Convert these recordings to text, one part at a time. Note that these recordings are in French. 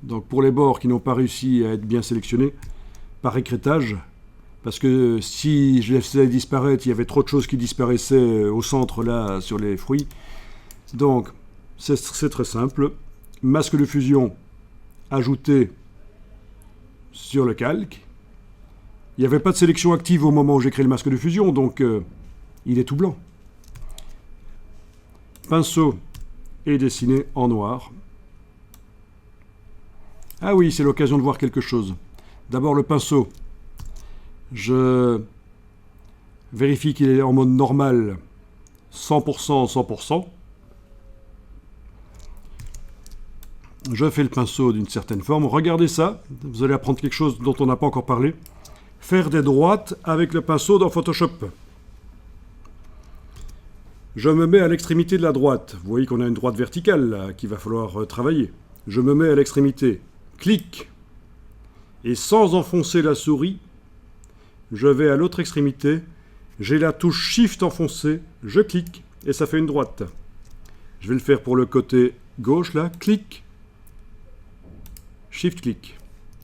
Donc pour les bords qui n'ont pas réussi à être bien sélectionnés, par écrêtage, parce que si je laissais disparaître, il y avait trop de choses qui disparaissaient au centre là sur les fruits. Donc c'est très simple. Masque de fusion ajouté sur le calque. Il n'y avait pas de sélection active au moment où j'ai créé le masque de fusion, donc il est tout blanc. Pinceau est dessiné en noir. Ah oui, c'est l'occasion de voir quelque chose. D'abord le pinceau. Je vérifie qu'il est en mode normal, 100%, 100%. Je fais le pinceau d'une certaine forme. Regardez ça, vous allez apprendre quelque chose dont on n'a pas encore parlé. Faire des droites avec le pinceau dans Photoshop. Je me mets à l'extrémité de la droite. Vous voyez qu'on a une droite verticale là, qu'il va falloir travailler. Je me mets à l'extrémité. Clic. Et sans enfoncer la souris, je vais à l'autre extrémité. J'ai la touche Shift enfoncée. Je clique et ça fait une droite. Je vais le faire pour le côté gauche là. Clic. Shift-clic.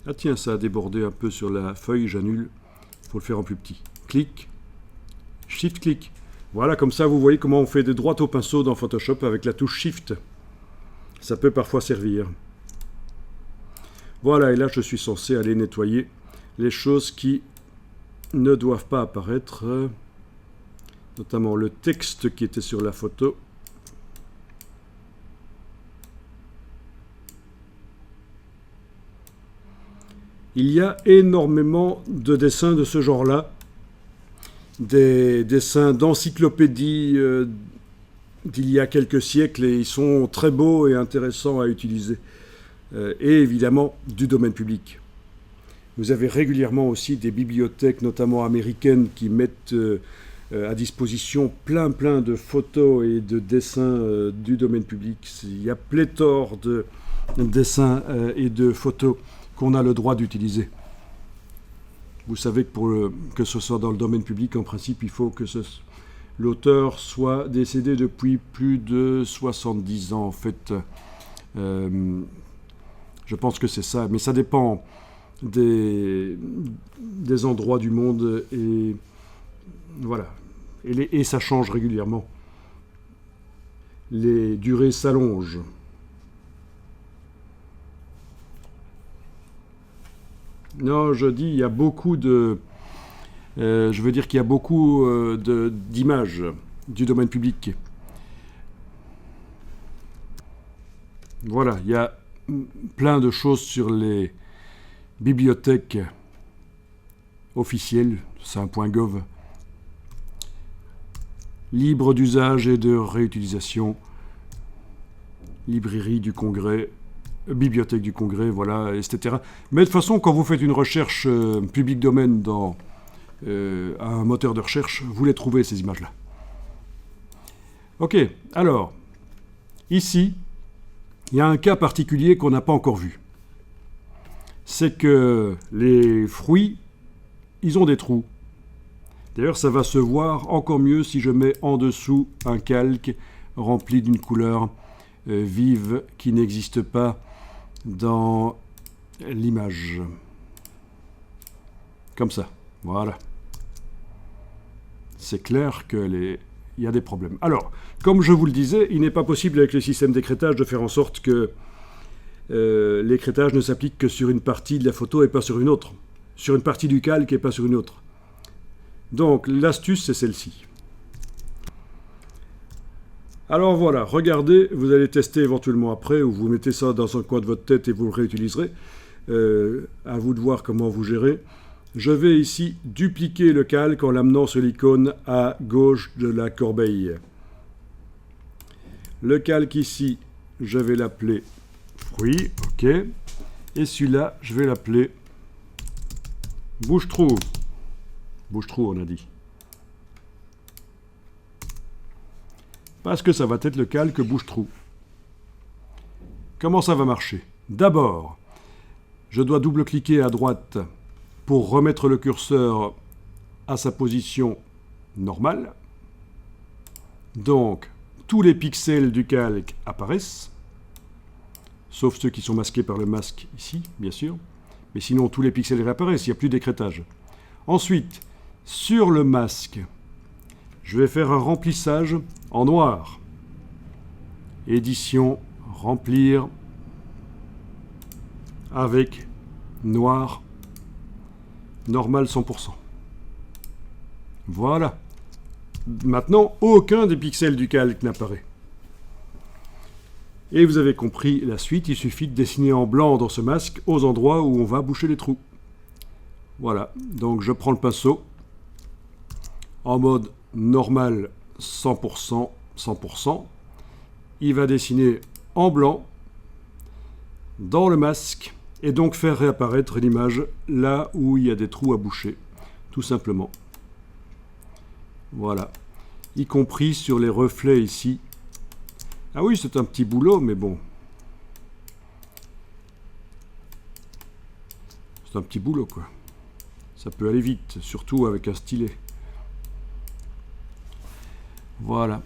Ah tiens, ça a débordé un peu sur la feuille, j'annule. Il faut le faire en plus petit. Clic. Shift-clic. Voilà, comme ça, vous voyez comment on fait des droites au pinceau dans Photoshop avec la touche Shift. Ça peut parfois servir. Voilà, et là, je suis censé aller nettoyer les choses qui ne doivent pas apparaître, notamment le texte qui était sur la photo. Il y a énormément de dessins de ce genre-là, des dessins d'encyclopédie d'il y a quelques siècles, et ils sont très beaux et intéressants à utiliser. Et évidemment, du domaine public. Vous avez régulièrement aussi des bibliothèques, notamment américaines, qui mettent à disposition plein de photos et de dessins du domaine public. Il y a pléthore de dessins et de photos qu'on a le droit d'utiliser. Vous savez que que ce soit dans le domaine public, en principe, il faut que l'auteur soit décédé depuis plus de 70 ans, en fait. Je pense que c'est ça, mais ça dépend des endroits du monde, et voilà. Et ça change régulièrement. Les durées s'allongent. Non, je dis, il y a beaucoup de... je veux dire qu'il y a beaucoup d'images du domaine public. Voilà, il y a plein de choses sur les bibliothèques officielles, c'est un .gov, libre d'usage et de réutilisation, librairie du Congrès, bibliothèque du Congrès, voilà, etc. Mais de toute façon, quand vous faites une recherche public domaine dans un moteur de recherche, vous les trouvez, ces images-là. Ok, alors, ici, il y a un cas particulier qu'on n'a pas encore vu. C'est que les fruits, ils ont des trous. D'ailleurs, ça va se voir encore mieux si je mets en dessous un calque rempli d'une couleur vive qui n'existe pas dans l'image. Comme ça, voilà. C'est clair qu'il y a des problèmes. Alors, comme je vous le disais, il n'est pas possible avec le système d'écrêtage de faire en sorte que l'écrêtage ne s'applique que sur une partie de la photo et pas sur une autre. Sur une partie du calque et pas sur une autre. Donc, l'astuce, c'est celle-ci. Alors voilà, regardez, vous allez tester éventuellement après, ou vous mettez ça dans un coin de votre tête et vous le réutiliserez. À vous de voir comment vous gérez. Je vais ici dupliquer le calque en l'amenant sur l'icône à gauche de la corbeille. Le calque ici, je vais l'appeler fruit, ok. Et celui-là, je vais l'appeler bouche-trou. Bouche-trou, on a dit. Parce que ça va être le calque bouche-trou. Comment ça va marcher? D'abord, je dois double-cliquer à droite pour remettre le curseur à sa position normale. Donc, tous les pixels du calque apparaissent. sauf ceux qui sont masqués par le masque ici, bien sûr. Mais sinon, tous les pixels réapparaissent, il n'y a plus d'écrêtage. Ensuite, sur le masque, je vais faire un remplissage en noir. Édition, remplir avec noir, normal 100%. Voilà. Maintenant, aucun des pixels du calque n'apparaît. Et vous avez compris la suite, il suffit de dessiner en blanc dans ce masque aux endroits où on va boucher les trous. Voilà, donc je prends le pinceau en mode normal 100%, 100%. Il va dessiner en blanc dans le masque et donc faire réapparaître l'image là où il y a des trous à boucher, tout simplement. Voilà, y compris sur les reflets ici. Ah oui, c'est un petit boulot, mais bon. C'est un petit boulot, quoi. Ça peut aller vite, surtout avec un stylet. Voilà.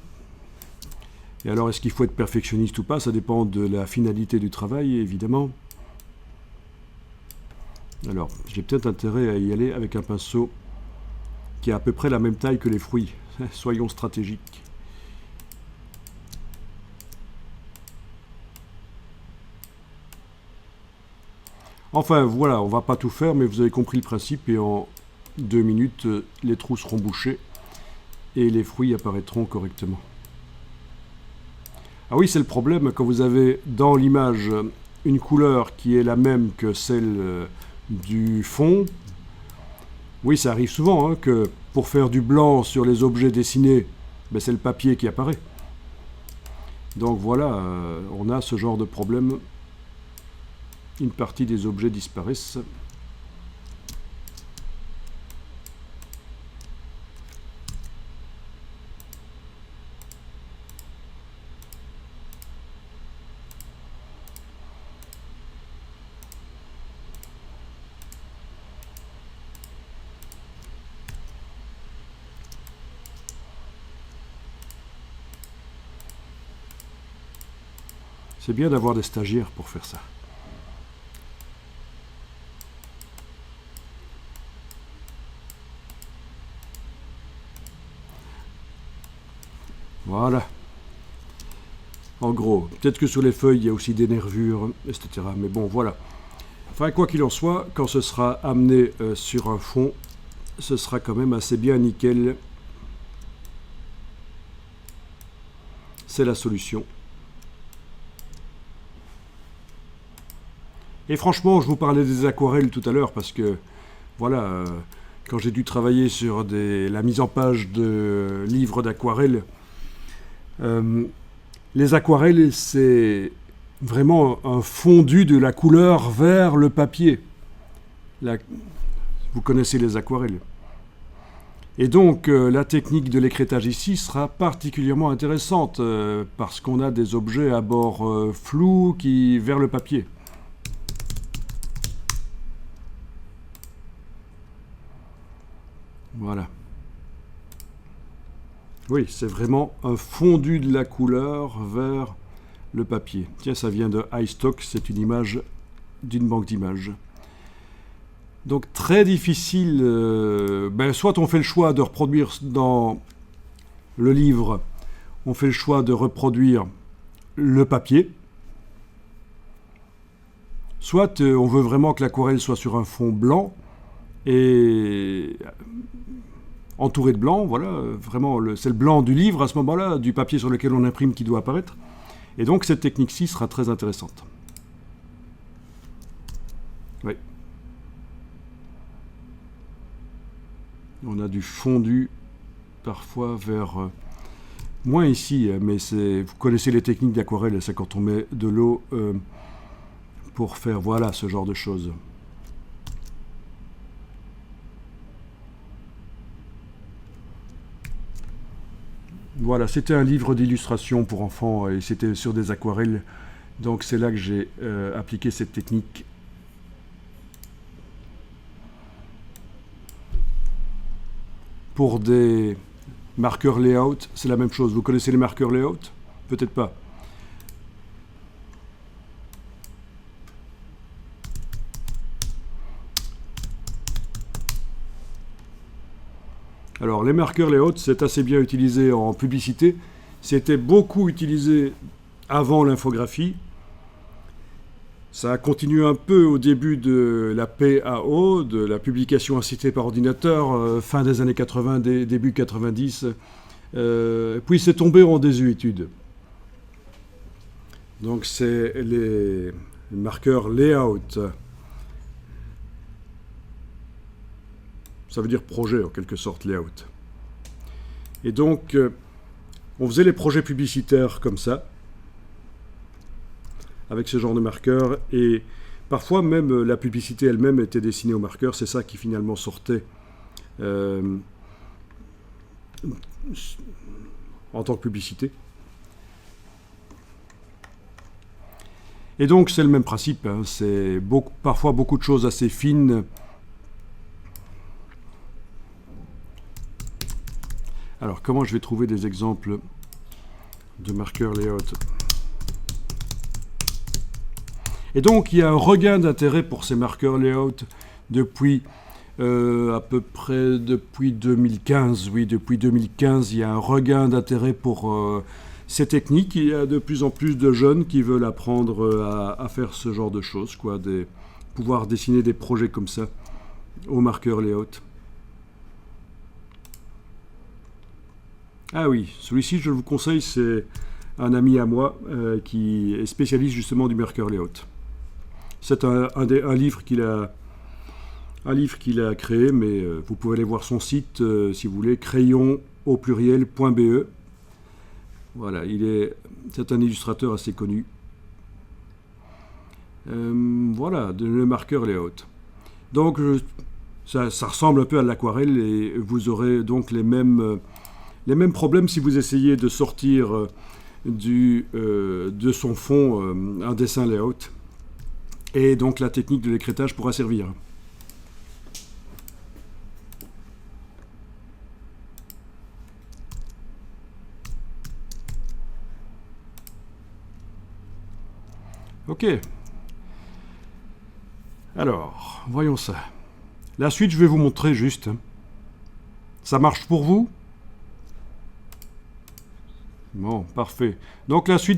Et alors, est-ce qu'il faut être perfectionniste ou pas? Ça dépend de la finalité du travail, évidemment. Alors, j'ai peut-être intérêt à y aller avec un pinceau qui a à peu près la même taille que les fruits. Soyons stratégiques. Enfin, voilà, on va pas tout faire, mais vous avez compris le principe, et en 2 minutes, les trous seront bouchés, et les fruits apparaîtront correctement. Ah oui, c'est le problème, quand vous avez dans l'image une couleur qui est la même que celle du fond. Oui, ça arrive souvent, hein, que pour faire du blanc sur les objets dessinés, ben, c'est le papier qui apparaît. Donc voilà, on a ce genre de problème. Une partie des objets disparaissent. C'est bien d'avoir des stagiaires pour faire ça. Voilà. En gros, peut-être que sur les feuilles, il y a aussi des nervures, etc. Mais bon, voilà. Enfin, quoi qu'il en soit, quand ce sera amené sur un fond, ce sera quand même assez bien nickel. C'est la solution. Et franchement, je vous parlais des aquarelles tout à l'heure parce que, voilà, quand j'ai dû travailler sur la mise en page de livres d'aquarelles, les aquarelles, c'est vraiment un fondu de la couleur vers le papier. Vous connaissez les aquarelles. Et donc, la technique de l'écrêtage ici sera particulièrement intéressante parce qu'on a des objets à bord flous qui vers le papier. Voilà. Oui, c'est vraiment un fondu de la couleur vers le papier. Tiens, ça vient de iStock, c'est une image d'une banque d'images. Donc très difficile, soit on fait le choix de reproduire dans le livre, on fait le choix de reproduire le papier, soit on veut vraiment que l'aquarelle soit sur un fond blanc et entouré de blanc, voilà, vraiment c'est le blanc du livre à ce moment-là, du papier sur lequel on imprime qui doit apparaître. Et donc cette technique-ci sera très intéressante. Oui. On a du fondu parfois vers... moins ici, mais vous connaissez les techniques d'aquarelle, c'est quand on met de l'eau pour faire voilà, ce genre de choses. Voilà, c'était un livre d'illustration pour enfants et c'était sur des aquarelles. Donc c'est là que j'ai appliqué cette technique. Pour des marqueurs layout, c'est la même chose. Vous connaissez les marqueurs layout? Peut-être pas. Alors, les marqueurs layout, c'est assez bien utilisé en publicité. C'était beaucoup utilisé avant l'infographie. Ça a continué un peu au début de la PAO, de la publication assistée par ordinateur, fin des années 80, début 90. Puis c'est tombé en désuétude. Donc c'est les marqueurs layout. Ça veut dire projet en quelque sorte, layout. Et donc on faisait les projets publicitaires comme ça, avec ce genre de marqueurs, et parfois même la publicité elle-même était dessinée au marqueur. C'est ça qui finalement sortait en tant que publicité. Et donc c'est le même principe, hein. C'est parfois beaucoup de choses assez fines. Alors comment je vais trouver des exemples de marqueurs layout? Et donc, il y a un regain d'intérêt pour ces marqueurs layout depuis à peu près depuis 2015. Oui, depuis 2015, il y a un regain d'intérêt pour ces techniques. Il y a de plus en plus de jeunes qui veulent apprendre à faire ce genre de choses, quoi, pouvoir dessiner des projets comme ça aux marqueurs layout. Ah oui, celui-ci, je vous conseille, c'est un ami à moi qui est spécialiste justement du marqueur layout. C'est un livre qu'il a créé, mais vous pouvez aller voir son site si vous voulez, crayon au pluriel.be. Voilà, c'est un illustrateur assez connu. Voilà, le marqueur layout. Donc ça ressemble un peu à l'aquarelle et vous aurez donc les mêmes problèmes si vous essayez de sortir de son fond un dessin layout. Et donc la technique de l'écrêtage pourra servir. Ok. Alors, voyons ça. La suite, je vais vous montrer juste. Ça marche pour vous? Bon, parfait. Donc la suite...